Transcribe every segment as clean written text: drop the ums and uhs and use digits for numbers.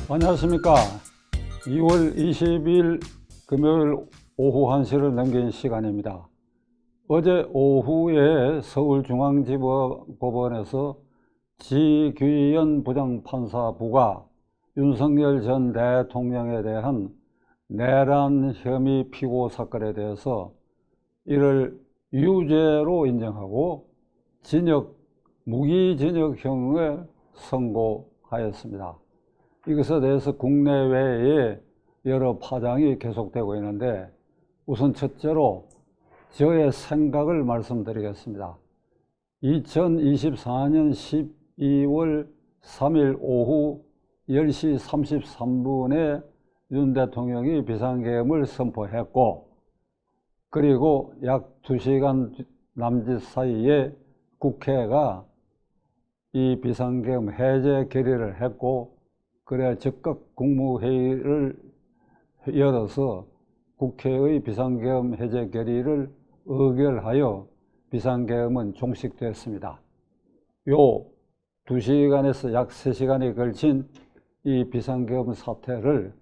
안녕하십니까. 2월 20일 금요일 오후 1시를 넘긴 시간입니다. 어제 오후에 서울중앙지법원에서 지귀현 부장판사부가 윤석열 전 대통령에 대한 내란 혐의 피고 사건에 대해서 이를 유죄로 인정하고 무기징역형을 선고하였습니다. 이것에 대해서 국내외에 여러 파장이 계속되고 있는데, 우선 첫째로 저의 생각을 말씀드리겠습니다. 2024년 12월 3일 오후 10시 33분에 윤 대통령이 비상계엄을 선포했고, 그리고 약 2시간 남짓 사이에 국회가 이 비상계엄 해제 결의를 했고, 그래 즉각 국무회의를 열어서 국회의 비상계엄 해제 결의를 의결하여 비상계엄은 종식되었습니다. 요 2시간에서 약 3시간에 걸친 이 비상계엄 사태를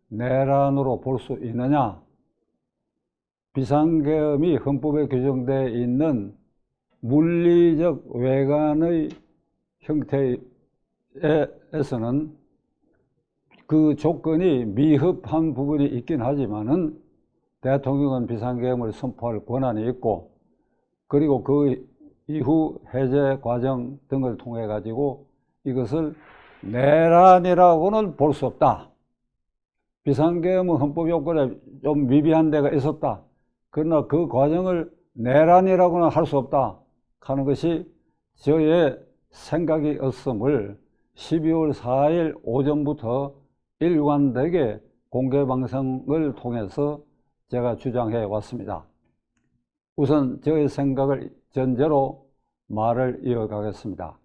내란으로 볼 수 있느냐? 비상계엄이 헌법에 규정되어 있는 물리적 외관의 형태에서는 그 조건이 미흡한 부분이 있긴 하지만은 대통령은 비상계엄을 선포할 권한이 있고, 그리고 그 이후 해제 과정 등을 통해 가지고 이것을 내란이라고는 볼 수 없다. 비상계엄은 헌법 요건에 좀 미비한 데가 있었다. 그러나 그 과정을 내란이라고는 할 수 없다 하는 것이 저의 생각이 없음을 12월 4일 오전부터 일관되게 공개방송을 통해서 제가 주장해 왔습니다. 우선 저의 생각을 전제로 말을 이어가겠습니다.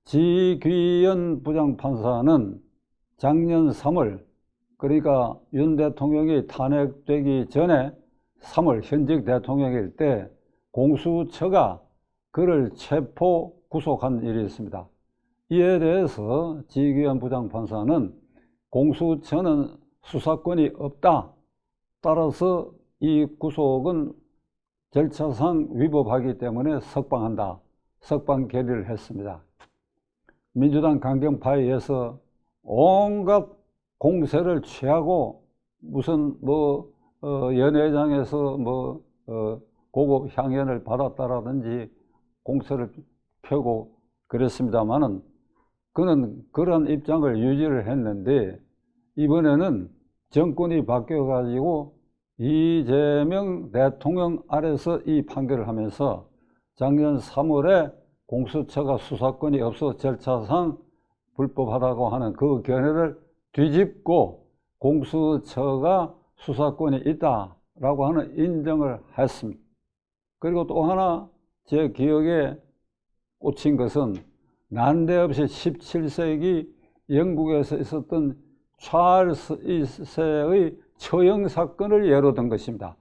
지귀현 부장판사는 작년 3월, 그러니까 윤 대통령이 탄핵되기 전에 3월 현직 대통령일 때 공수처가 그를 체포 구속한 일이 있습니다. 이에 대해서 지귀현 부장판사는 공수처는 수사권이 없다. 따라서 이 구속은 절차상 위법하기 때문에 석방한다. 석방 결의를 했습니다. 민주당 강경파에 의해서 온갖 공세를 취하고 무슨 연회장에서 고급 향연을 받았다라든지 공세를 펴고 그랬습니다만은 그는 그런 입장을 유지를 했는데, 이번에는 정권이 바뀌어 가지고 이재명 대통령 아래서 이 판결을 하면서 작년 3월에 공수처가 수사권이 없어 절차상 불법하다고 하는 그 견해를 뒤집고 공수처가 수사권이 있다라고 하는 인정을 했습니다. 그리고 또 하나 제 기억에 꽂힌 것은 난데없이 17세기 영국에서 있었던 찰스 1세의 처형 사건을 예로 든 것입니다.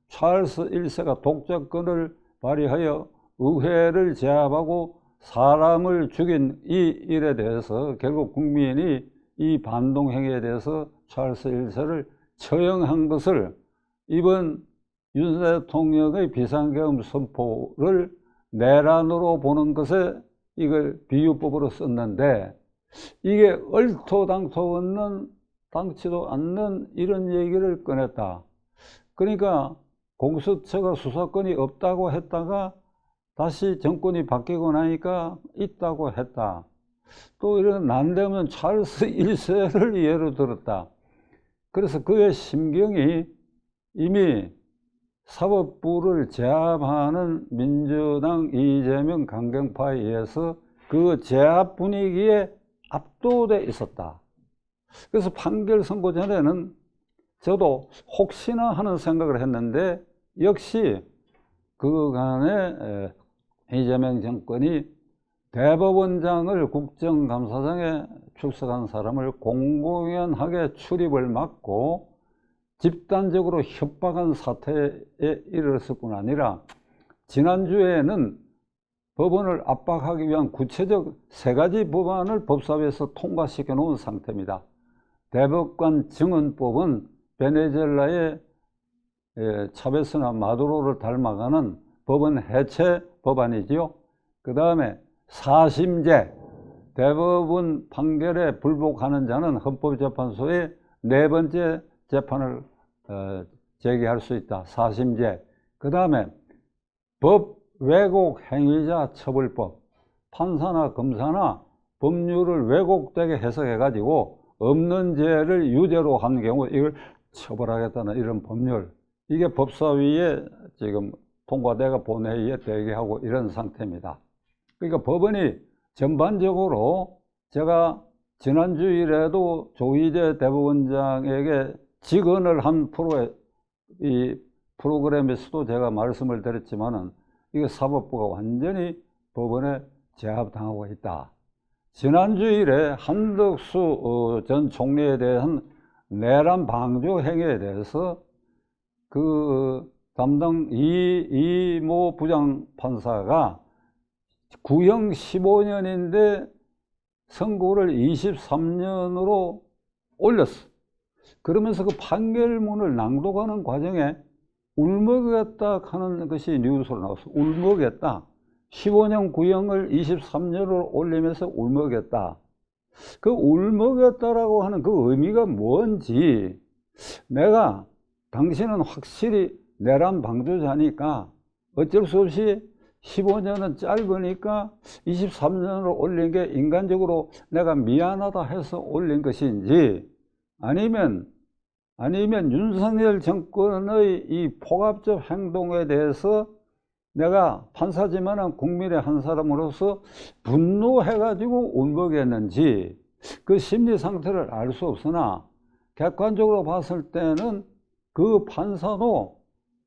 찰스 1세가 독자권을 발휘하여 의회를 제압하고 사람을 죽인 이 일에 대해서 결국 국민이 이 반동행위에 대해서 찰스 1세를 처형한 것을 이번 윤 대통령의 비상계엄 선포를 내란으로 보는 것에 이걸 비유법으로 썼는데, 이게 얼토당토 없는, 당치도 않는 이런 얘기를 꺼냈다. 그러니까 공수처가 수사권이 없다고 했다가 다시 정권이 바뀌고 나니까 있다고 했다. 또 이런 난데없는 찰스 1세를 예로 들었다. 그래서 그의 심경이 이미 사법부를 제압하는 민주당 이재명 강경파에 의해서 그 제압 분위기에 압도돼 있었다. 그래서 판결 선고 전에는 저도 혹시나 하는 생각을 했는데, 역시 그간에 이재명 정권이 대법원장을 국정감사장에 출석한 사람을 공공연하게 출입을 막고 집단적으로 협박한 사태에 이르렀을 뿐 아니라 지난주에는 법원을 압박하기 위한 구체적 3가지 법안을 법사위에서 통과시켜 놓은 상태입니다. 대법관 증언법은 베네수엘라의 차베스나 마두로를 닮아가는 법원 해체 법안이지요. 그 다음에 사심제, 대법원 판결에 불복하는 자는 헌법재판소에 4번째 재판을 제기할 수 있다. 사심제. 그 다음에 법 왜곡 행위자 처벌법, 판사나 검사나 법률을 왜곡되게 해석해 가지고 없는 죄를 유죄로 한 경우 이걸 처벌하겠다는 이런 법률, 이게 법사위에 지금 통과돼가 본회의에 대기하고 이런 상태입니다. 그러니까 법원이 전반적으로, 제가 지난주일에도 조희대 대법원장에게 직언을 한 이 프로그램에서도 제가 말씀을 드렸지만은, 이게 사법부가 완전히 법원에 제압당하고 있다. 지난주일에 한덕수 전 총리에 대한 내란 방조 행위에 대해서 그 담당 이모 부장판사가 구형 15년인데 선고를 23년으로 올렸어. 그러면서 그 판결문을 낭독하는 과정에 울먹였다 하는 것이 뉴스로 나왔어. 울먹였다. 15년 구형을 23년으로 올리면서 울먹였다. 그 울먹였다라고 하는 그 의미가 뭔지, 내가 당신은 확실히 내란 방조자니까 어쩔 수 없이 15년은 짧으니까 23년으로 올린 게 인간적으로 내가 미안하다 해서 올린 것인지, 아니면 윤석열 정권의 이 폭압적 행동에 대해서 내가 판사지만 국민의 한 사람으로서 분노해가지고 울먹였는지, 그 심리 상태를 알 수 없으나 객관적으로 봤을 때는 그 판사도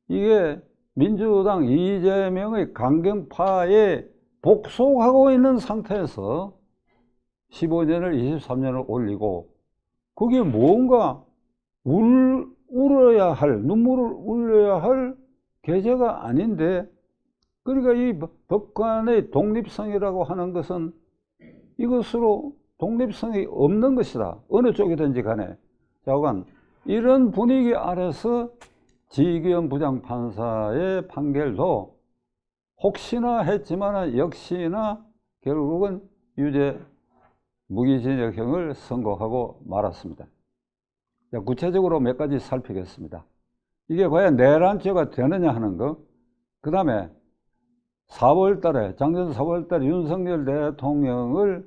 이게 민주당 이재명의 강경파에 복속하고 있는 상태에서 15년을 23년을 올리고, 그게 뭔가 울어야 할, 눈물을 흘려야 할 계제가 아닌데, 그러니까 이 법관의 독립성이라고 하는 것은 이것으로 독립성이 없는 것이다. 어느 쪽이든지 간에. 자관, 이런 분위기 아래서 지기현 부장판사의 판결도 혹시나 했지만 역시나 결국은 유죄 무기징역형을 선고하고 말았습니다. 구체적으로 몇 가지 살피겠습니다. 이게 과연 내란죄가 되느냐 하는 거. 그 다음에 4월달에, 작년 4월달에 윤석열 대통령을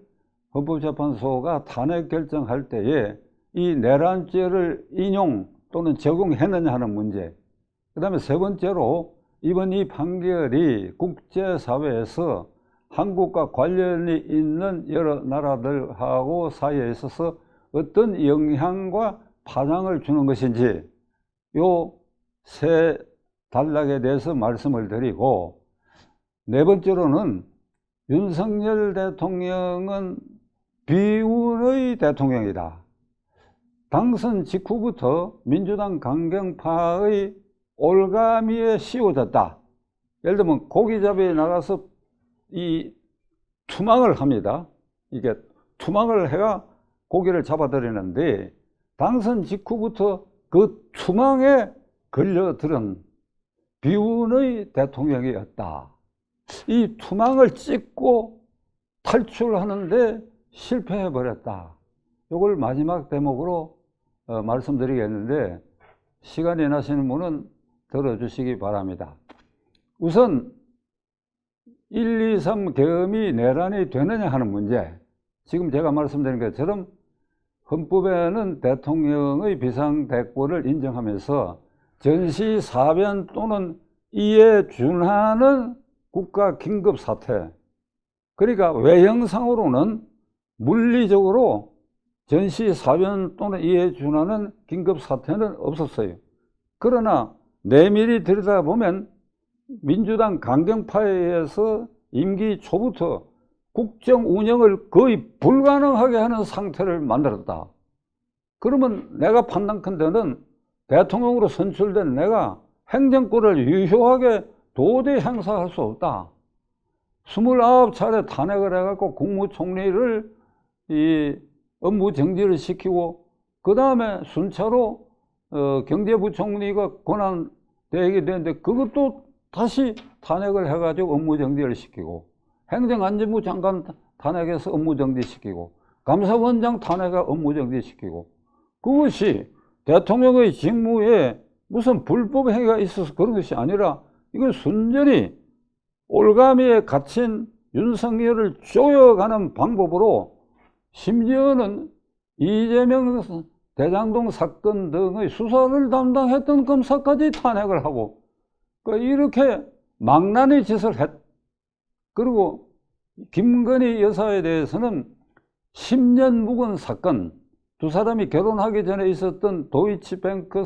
헌법재판소가 탄핵 결정할 때에 이 내란죄를 인용 또는 적용했느냐 하는 문제. 그 다음에 세 번째로, 이번 이 판결이 국제사회에서 한국과 관련이 있는 여러 나라들하고 사이에 있어서 어떤 영향과 파장을 주는 것인지, 요 세 단락에 대해서 말씀을 드리고, 네 번째로는 윤석열 대통령은 비운의 대통령이다. 당선 직후부터 민주당 강경파의 올가미에 씌워졌다. 예를 들면 고기잡이에 나가서 이 투망을 합니다. 이게 투망을 해가 고기를 잡아들이는데, 당선 직후부터 그 투망에 걸려들은 비운의 대통령이었다. 이 투망을 찍고 탈출하는데 실패해버렸다. 이걸 마지막 대목으로 말씀드리겠는데, 시간이 나시는 분은 들어주시기 바랍니다. 우선 1, 2, 3 계엄이 내란이 되느냐 하는 문제. 지금 제가 말씀드린 것처럼 헌법에는 대통령의 비상대권을 인정하면서 전시사변 또는 이에 준하는 국가 긴급 사태, 그러니까 외형상으로는 물리적으로 전시사변 또는 이에 준하는 긴급 사태는 없었어요. 그러나 내밀히 들여다보면 민주당 강경파에 의해서 임기 초부터 국정 운영을 거의 불가능하게 하는 상태를 만들었다. 그러면 내가 판단컨대는 대통령으로 선출된 내가 행정권을 유효하게 도저히 행사할 수 없다. 29차례 탄핵을 해갖고 국무총리를 이 업무 정지를 시키고 그 다음에 순차로 경제부총리가 권한대행이 되는데 그것도 다시 탄핵을 해가지고 업무 정지를 시키고, 행정안전부 장관 탄핵해서 업무 정지시키고, 감사원장 탄핵해 업무 정지시키고, 그것이 대통령의 직무에 무슨 불법 행위가 있어서 그런 것이 아니라 이건 순전히 올가미에 갇힌 윤석열을 조여가는 방법으로, 심지어는 이재명 대장동 사건 등의 수사를 담당했던 검사까지 탄핵을 하고, 이렇게 망나니 짓을 했. 그리고 김건희 여사에 대해서는 10년 묵은 사건, 두 사람이 결혼하기 전에 있었던 도이치뱅크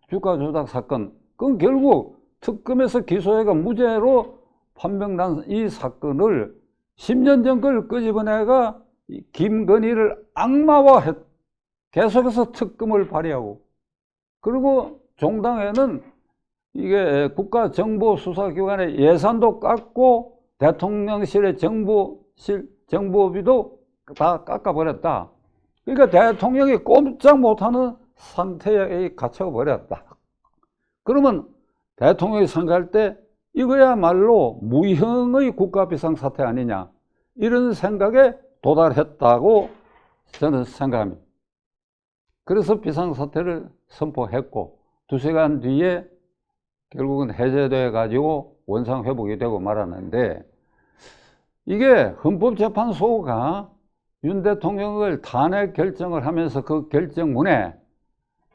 주가 조작 사건, 그건 결국 특검에서 기소해가 무죄로 판명난 이 사건을 10년 전 걸 끄집어내가 김건희를 악마화했. 계속해서 특검을 발휘하고, 그리고 종당에는 이게 국가정보수사기관의 예산도 깎고 대통령실의 정보비도 다 깎아버렸다. 그러니까 대통령이 꼼짝 못하는 상태에 갇혀버렸다. 그러면 대통령이 생각할 때 이거야말로 무형의 국가비상사태 아니냐, 이런 생각에 도달했다고 저는 생각합니다. 그래서 비상사태를 선포했고 2시간 뒤에 결국은 해제돼 가지고 원상회복이 되고 말았는데, 이게 헌법재판소가 윤 대통령을 탄핵 결정을 하면서 그 결정문에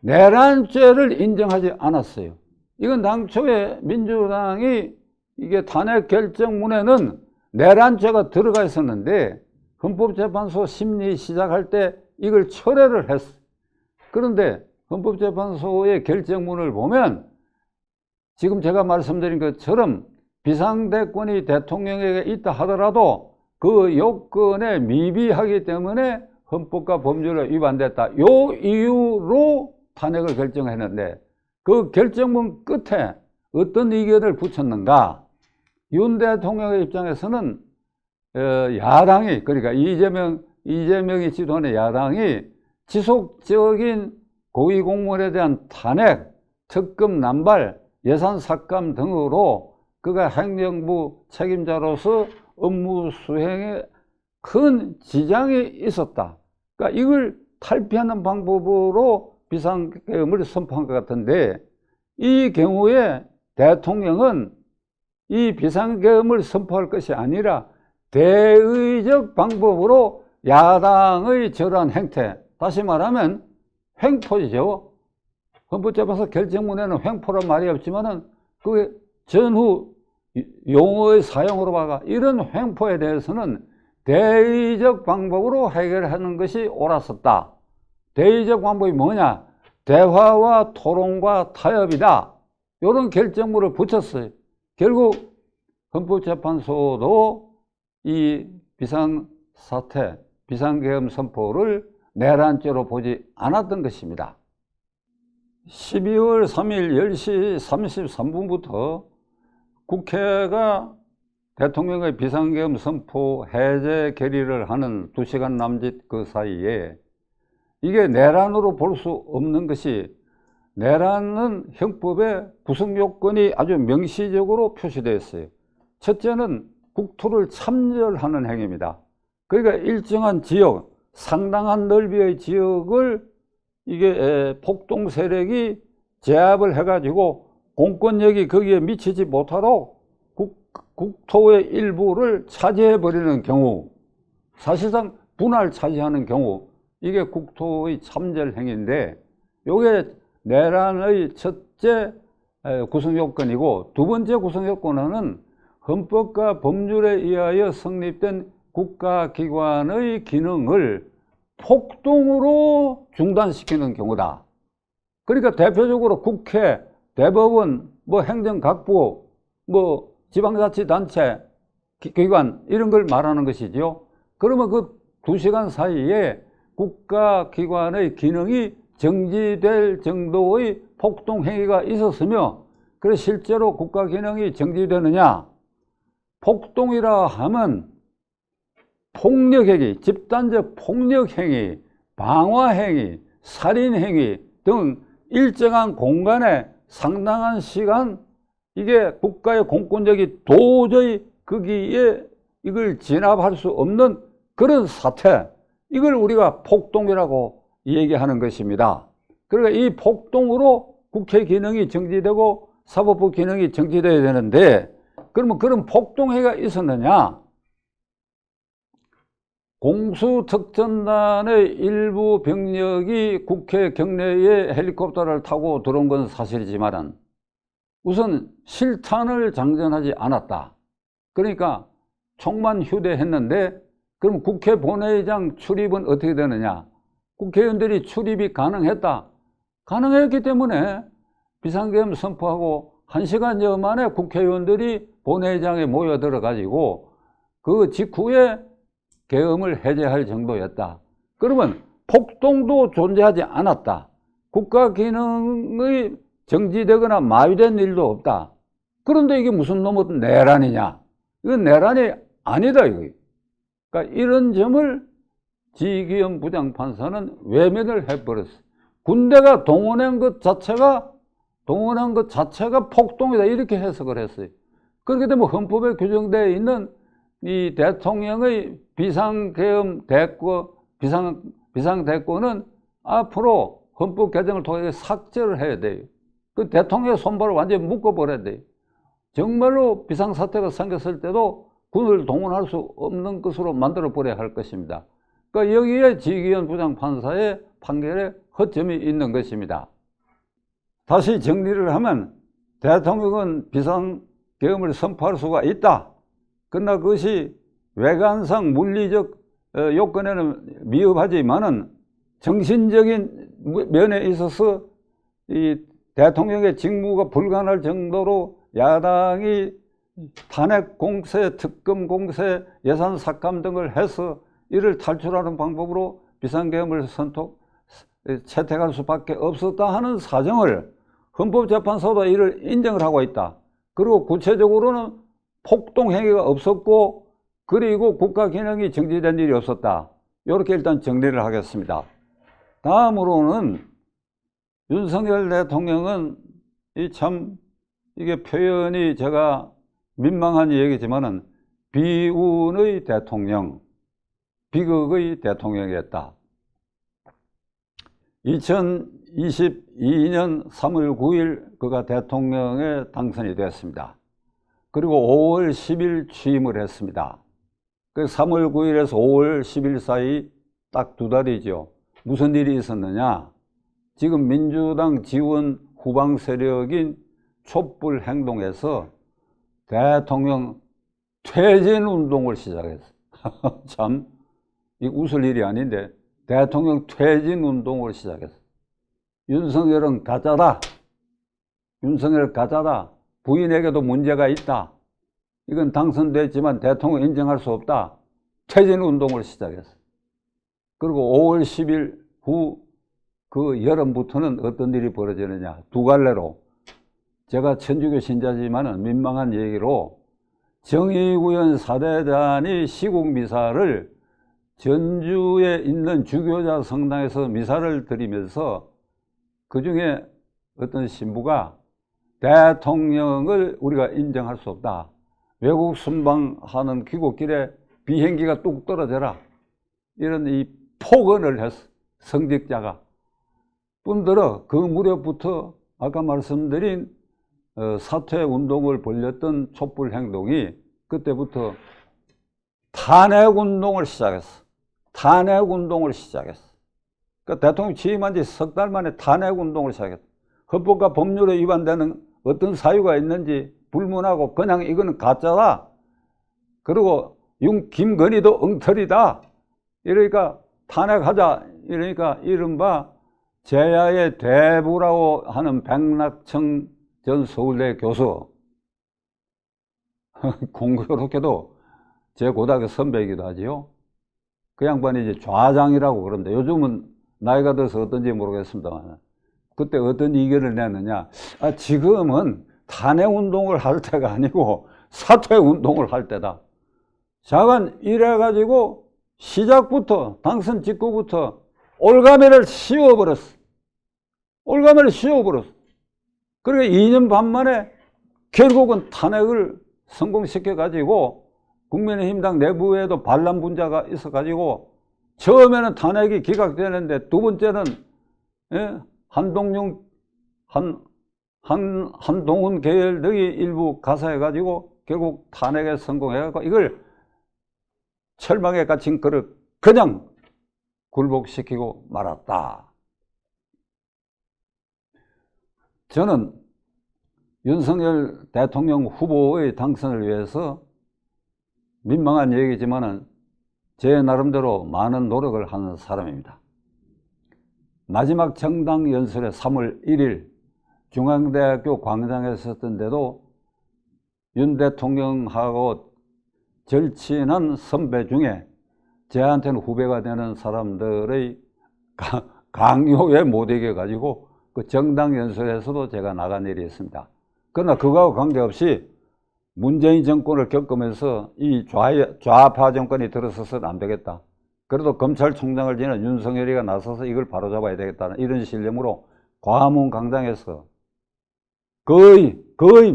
내란죄를 인정하지 않았어요. 이건 당초에 민주당이 이게 탄핵 결정문에는 내란죄가 들어가 있었는데 헌법재판소 심리 시작할 때 이걸 철회를 했어. 그런데 헌법재판소의 결정문을 보면 지금 제가 말씀드린 것처럼 비상대권이 대통령에게 있다 하더라도 그 요건에 미비하기 때문에 헌법과 법률에 위반됐다, 요 이유로 탄핵을 결정했는데, 그 결정문 끝에 어떤 의견을 붙였는가? 윤 대통령의 입장에서는 야당이, 그러니까 이재명이 지도하는 야당이 지속적인 고위공무원에 대한 탄핵, 특검 남발, 예산 삭감 등으로 그가 행정부 책임자로서 업무 수행에 큰 지장이 있었다. 그러니까 이걸 탈피하는 방법으로 비상계엄을 선포한 것 같은데, 이 경우에 대통령은 이 비상계엄을 선포할 것이 아니라 대의적 방법으로 야당의 저러한 행태, 다시 말하면 횡포죠. 헌법재판소 결정문에는 횡포란 말이 없지만은 그게 전후 용어의 사용으로 봐가 이런 횡포에 대해서는 대의적 방법으로 해결하는 것이 옳았었다. 대의적 방법이 뭐냐? 대화와 토론과 타협이다. 이런 결정문을 붙였어요. 결국 헌법재판소도 이 비상사태, 비상계엄 선포를 내란죄로 보지 않았던 것입니다. 12월 3일 10시 33분부터 국회가 대통령의 비상계엄 선포 해제 결의를 하는 2시간 남짓 그 사이에 이게 내란으로 볼 수 없는 것이, 내란은 형법에 구성 요건이 아주 명시적으로 표시되어 있어요. 첫째는 국토를 참멸하는 행위입니다. 그러니까 일정한 지역, 상당한 넓이의 지역을 이게 폭동 세력이 제압을 해가지고 공권력이 거기에 미치지 못하도록 국토의 일부를 차지해버리는 경우, 사실상 분할 차지하는 경우, 이게 국토의 참멸 행위인데, 이게 내란의 첫째 구성요건이고, 두 번째 구성요건은 헌법과 법률에 의하여 성립된 국가기관의 기능을 폭동으로 중단시키는 경우다. 그러니까 대표적으로 국회, 대법원, 행정각부, 지방자치단체, 기관 이런 걸 말하는 것이죠. 그러면 그 2시간 사이에 국가기관의 기능이 정지될 정도의 폭동행위가 있었으며, 그래서 실제로 국가기능이 정지되느냐? 폭동이라 하면 폭력행위, 집단적 폭력행위, 방화행위, 살인행위 등 일정한 공간에 상당한 시간 이게 국가의 공권력이 도저히 거기에 이걸 진압할 수 없는 그런 사태, 이걸 우리가 폭동이라고 얘기하는 것입니다. 그러니까 이 폭동으로 국회 기능이 정지되고 사법부 기능이 정지되어야 되는데, 그러면 그런 폭동회가 있었느냐? 공수특전단의 일부 병력이 국회 경내에 헬리콥터를 타고 들어온 건 사실이지만 우선 실탄을 장전하지 않았다. 그러니까 총만 휴대했는데, 그럼 국회 본회의장 출입은 어떻게 되느냐? 국회의원들이 출입이 가능했다. 가능했기 때문에 비상계엄 선포하고 1시간여 만에 국회의원들이 본회의장에 모여들어 가지고 그 직후에 계엄을 해제할 정도였다. 그러면 폭동도 존재하지 않았다. 국가 기능의 정지되거나 마비된 일도 없다. 그런데 이게 무슨 놈의 내란이냐? 이건 내란이 아니다, 이거. 그러니까 이런 점을 지기현 부장판사는 외면을 해버렸어. 군대가 동원한 것 자체가 폭동이다, 이렇게 해석을 했어요. 그렇게 되면 헌법에 규정되어 있는 이 대통령의 비상계엄 대권, 비상대권은 앞으로 헌법 개정을 통해 삭제를 해야 돼요. 그 대통령의 손발을 완전히 묶어버려야 돼요. 정말로 비상사태가 생겼을 때도 군을 동원할 수 없는 것으로 만들어버려야 할 것입니다. 그러니까 여기에 지기현 부장판사의 판결에 허점이 있는 것입니다. 다시 정리를 하면 대통령은 비상계엄을 선포할 수가 있다. 그러나 그것이 외관상 물리적 요건에는 미흡하지만은 정신적인 면에 있어서 이 대통령의 직무가 불가능할 정도로 야당이 탄핵 공세, 특검 공세, 예산 삭감 등을 해서 이를 탈출하는 방법으로 비상계엄을 채택할 수밖에 없었다 하는 사정을 헌법재판소도 이를 인정을 하고 있다. 그리고 구체적으로는 폭동행위가 없었고 그리고 국가 기능이 정지된 일이 없었다. 이렇게 일단 정리를 하겠습니다. 다음으로는 윤석열 대통령은 이게 표현이 제가 민망한 얘기지만은 비운의 대통령, 비극의 대통령이었다. 2022년 3월 9일 그가 대통령에 당선이 되었습니다. 그리고 5월 10일 취임을 했습니다. 그 3월 9일에서 5월 10일 사이 딱 2달이죠. 무슨 일이 있었느냐? 지금 민주당 지원 후방 세력인 촛불 행동에서 대통령 퇴진 운동을 시작했어. 참, 이 웃을 일이 아닌데 대통령 퇴진 운동을 시작했어. 윤석열은 가짜다. 윤석열 가짜다. 부인에게도 문제가 있다. 이건 당선됐지만 대통령 인정할 수 없다. 퇴진 운동을 시작했어. 그리고 5월 10일 후 그 여름부터는 어떤 일이 벌어지느냐. 두 갈래로. 제가 천주교 신자지만은 민망한 얘기로 정의구현 사대단이 시국 미사를 전주에 있는 주교자 성당에서 미사를 드리면서 그 중에 어떤 신부가 대통령을 우리가 인정할 수 없다. 외국 순방하는 귀국길에 비행기가 뚝 떨어져라. 이런 이 폭언을 했어. 성직자가. 뿐더러 그 무렵부터 아까 말씀드린 사퇴 운동을 벌였던 촛불 행동이 그때부터 탄핵 운동을 시작했어. 탄핵 운동을 시작했어. 그러니까 대통령 취임한 지 석 달 만에 탄핵 운동을 시작했어. 헌법과 법률에 위반되는 어떤 사유가 있는지 불문하고 그냥 이거는 가짜다. 그리고 김건희도 엉터리다. 이러니까 탄핵하자. 이러니까 이른바 제야의 대부라고 하는 백낙청 전 서울대 교수, 공교롭게도 제 고등학교 선배이기도 하지요. 그 양반이 이제 좌장이라고 그럽니다. 요즘은 나이가 들어서 어떤지 모르겠습니다만 그때 어떤 의견을 냈느냐. 지금은 탄핵 운동을 할 때가 아니고 사퇴 운동을 할 때다. 자관 이래가지고 시작부터 당선 직후부터 올가매를 씌워버렸어. 올가매를 씌워버렸어. 그러니까 2년 반 만에 결국은 탄핵을 성공시켜가지고 국민의힘당 내부에도 반란 분자가 있어가지고 처음에는 탄핵이 기각되는데 두 번째는 한동훈 계열 등이 일부 가세해가지고 결국 탄핵에 성공해가지고 이걸 철망에 갇힌 그릇 그냥 굴복시키고 말았다. 저는 윤석열 대통령 후보의 당선을 위해서 민망한 얘기지만은 제 나름대로 많은 노력을 하는 사람입니다. 마지막 정당 연설에 3월 1일 중앙대학교 광장에서 했던데도 윤 대통령하고 절친한 선배 중에 저한테는 후배가 되는 사람들의 강요에 못 이겨가지고 그 정당 연설에서도 제가 나간 일이 있습니다. 그러나 그거하고 관계없이 문재인 정권을 겪으면서 이 좌파 정권이 들어서서는 안 되겠다. 그래도 검찰총장을 지낸 윤석열이가 나서서 이걸 바로잡아야 되겠다는 이런 신념으로 광화문 광장에서 거의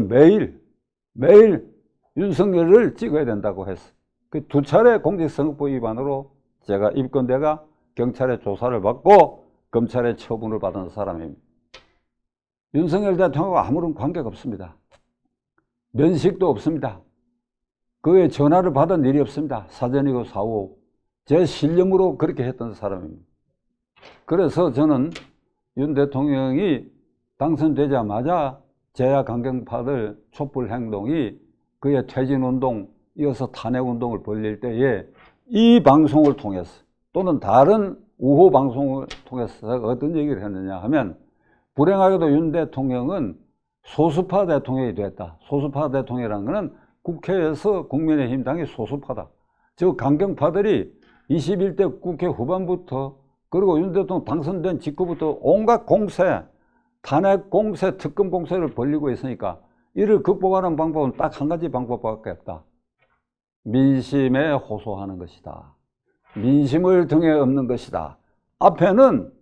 매일 윤석열을 찍어야 된다고 했어. 그 2차례 공직선거법 위반으로 제가 입건돼가 경찰의 조사를 받고 검찰의 처분을 받은 사람입니다. 윤석열 대통령과 아무런 관계가 없습니다. 면식도 없습니다. 그의 전화를 받은 일이 없습니다. 사전이고 사후. 제 신념으로 그렇게 했던 사람입니다. 그래서 저는 윤 대통령이 당선되자마자 제야 강경파들 촛불 행동이 그의 퇴진운동, 이어서 탄핵운동을 벌릴 때에 이 방송을 통해서 또는 다른 우호 방송을 통해서 어떤 얘기를 했느냐 하면 불행하게도 윤 대통령은 소수파 대통령이 됐다. 소수파 대통령이라는 것은 국회에서 국민의힘 당이 소수파다. 저 강경파들이 21대 국회 후반부터 그리고 윤 대통령 당선된 직후부터 온갖 공세, 탄핵 공세, 특검 공세를 벌리고 있으니까 이를 극복하는 방법은 딱 한 가지 방법밖에 없다. 민심에 호소하는 것이다. 민심을 등에 업는 것이다. 앞에는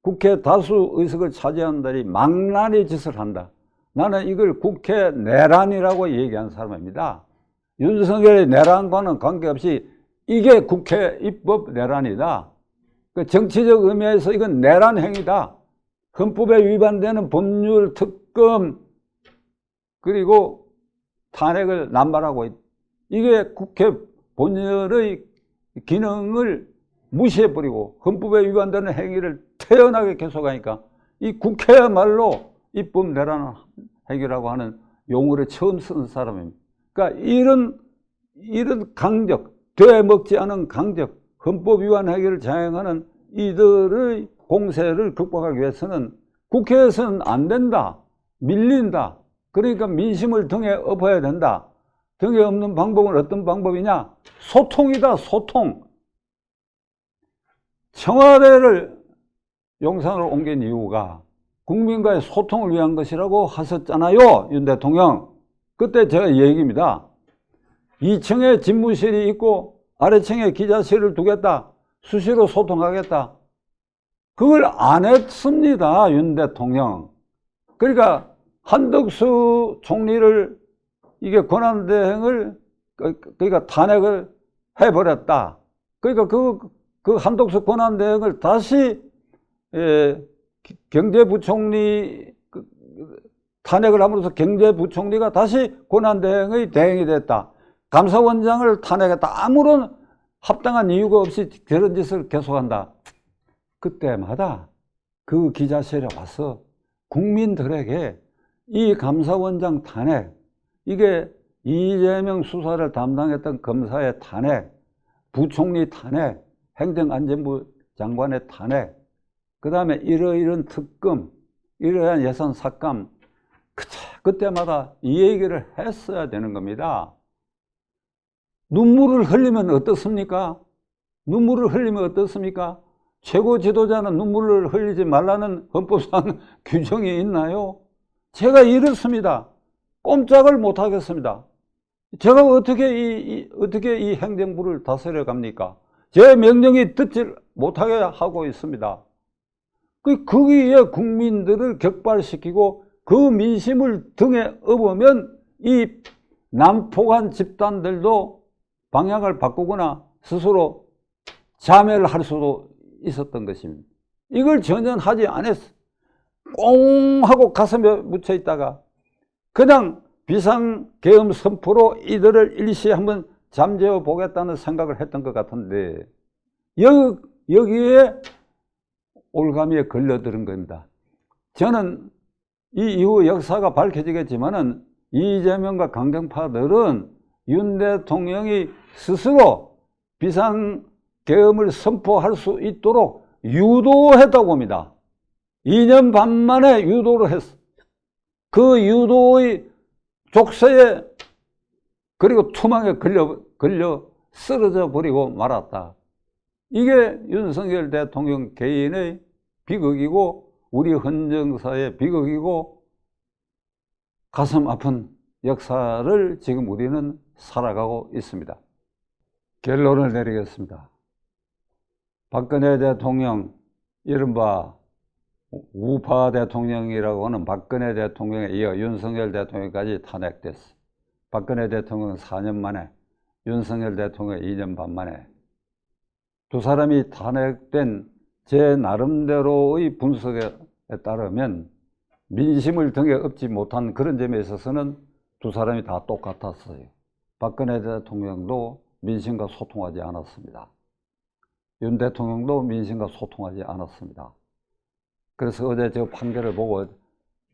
국회 다수 의석을 차지하는 들이 망나니 짓을 한다. 나는 이걸 국회 내란이라고 얘기한 사람입니다. 윤석열의 내란과는 관계없이 이게 국회 입법 내란이다. 그 정치적 의미에서 이건 내란 행위다. 헌법에 위반되는 법률, 특검, 그리고 탄핵을 남발하고 있다. 이게 국회 본연의 기능을 무시해버리고 헌법에 위반되는 행위를 태연하게 계속하니까 이 국회야말로 입법 내란 행위라고 하는 용어를 처음 쓴 사람입니다. 그러니까 이런 강적, 되먹지 않은 강적, 헌법 위반 행위를 자행하는 이들의 공세를 극복하기 위해서는 국회에서는 안 된다. 밀린다. 그러니까 민심을 등에 업어야 된다. 등에 업는 방법은 어떤 방법이냐? 소통이다. 소통. 청와대를 용산으로 옮긴 이유가 국민과의 소통을 위한 것이라고 하셨잖아요. 윤 대통령. 그때 제가 얘기입니다. 2층에 집무실이 있고 아래층에 기자실을 두겠다. 수시로 소통하겠다. 그걸 안 했습니다. 윤 대통령. 그러니까 한덕수 총리를 이게 권한대행을 그러니까 탄핵을 해버렸다. 그러니까 그 한덕수 권한대행을 다시 경제부총리 탄핵을 함으로써 경제부총리가 다시 권한대행의 대행이 됐다. 감사원장을 탄핵했다. 아무런 합당한 이유가 없이 그런 짓을 계속한다. 그때마다 그 기자실에 와서 국민들에게 이 감사원장 탄핵, 이게 이재명 수사를 담당했던 검사의 탄핵, 부총리 탄핵, 행정안전부 장관의 탄핵, 그 다음에 이러이런 특검, 이러한 예산 삭감, 그때마다 이 얘기를 했어야 되는 겁니다. 눈물을 흘리면 어떻습니까? 눈물을 흘리면 어떻습니까? 최고 지도자는 눈물을 흘리지 말라는 헌법상 규정이 있나요? 제가 이렇습니다. 꼼짝을 못 하겠습니다. 제가 어떻게 이 행정부를 다스려 갑니까? 제 명령이 듣질 못하게 하고 있습니다. 거기에 국민들을 격발시키고 그 민심을 등에 업으면 이 남포관 집단들도 방향을 바꾸거나 스스로 자멸을 할 수도 있었던 것입니다. 이걸 전혀 하지 않았어. 꽁 하고 가슴에 묻혀 있다가 그냥 비상계엄 선포로 이들을 일시에 한번 잠재워 보겠다는 생각을 했던 것 같은데 여기에 올가미에 걸려드는 겁니다. 저는 이 이후 역사가 밝혀지겠지만은 이재명과 강경파들은 윤 대통령이 스스로 비상계엄을 선포할 수 있도록 유도했다고 봅니다. 2년 반 만에 유도를 했어. 그 유도의 족쇄에 그리고 투망에 걸려 쓰러져 버리고 말았다. 이게 윤석열 대통령 개인의 비극이고 우리 헌정사의 비극이고 가슴 아픈 역사를 지금 우리는 살아가고 있습니다. 결론을 내리겠습니다. 박근혜 대통령, 이른바 우파 대통령이라고 하는 박근혜 대통령에 이어 윤석열 대통령까지 탄핵됐어. 박근혜 대통령은 4년 만에, 윤석열 대통령은 2년 반 만에. 두 사람이 탄핵된 제 나름대로의 분석에 따르면 민심을 등에 업지 못한 그런 점에 있어서는 두 사람이 다 똑같았어요. 박근혜 대통령도 민심과 소통하지 않았습니다. 윤 대통령도 민심과 소통하지 않았습니다. 그래서 어제 저 판결을 보고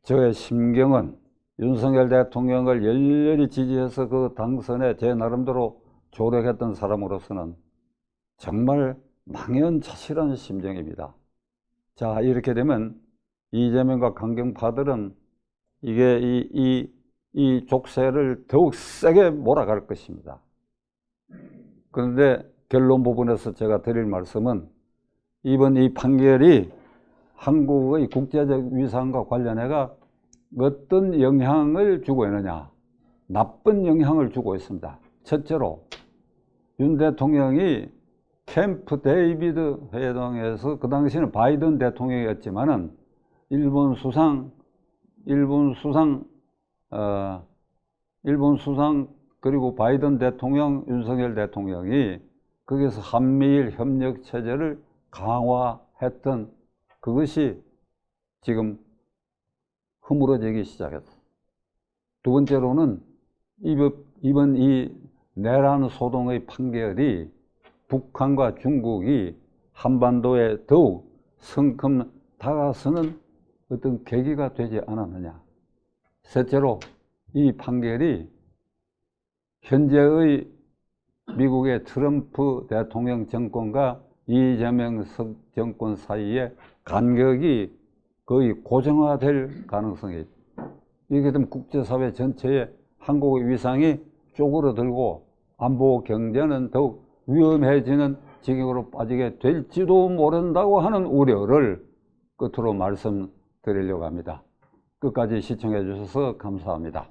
저의 심경은 윤석열 대통령을 열렬히 지지해서 그 당선에 제 나름대로 조력했던 사람으로서는 정말 망연자실한 심정입니다. 자, 이렇게 되면 이재명과 강경파들은 이게 이 족쇄를 더욱 세게 몰아갈 것입니다. 그런데 결론 부분에서 제가 드릴 말씀은 이번 이 판결이 한국의 국제적 위상과 관련해가 어떤 영향을 주고 있느냐? 나쁜 영향을 주고 있습니다. 첫째로 윤 대통령이 캠프 데이비드 회담에서 그 당시는 바이든 대통령이었지만은 일본 수상 그리고 바이든 대통령, 윤석열 대통령이 거기서 한미일 협력 체제를 강화했던 그것이 지금 허물어지기 시작했어. 두 번째로는 이번 이 내란 소동의 판결이 북한과 중국이 한반도에 더욱 성큼 다가서는 어떤 계기가 되지 않았느냐. 셋째로 이 판결이 현재의 미국의 트럼프 대통령 정권과 이재명 정권 사이에 간격이 거의 고정화될 가능성이 있다. 이렇게 되면 국제사회 전체에 한국의 위상이 쪼그러들고 안보 경제는 더욱 위험해지는 지경으로 빠지게 될지도 모른다고 하는 우려를 끝으로 말씀드리려고 합니다. 끝까지 시청해 주셔서 감사합니다.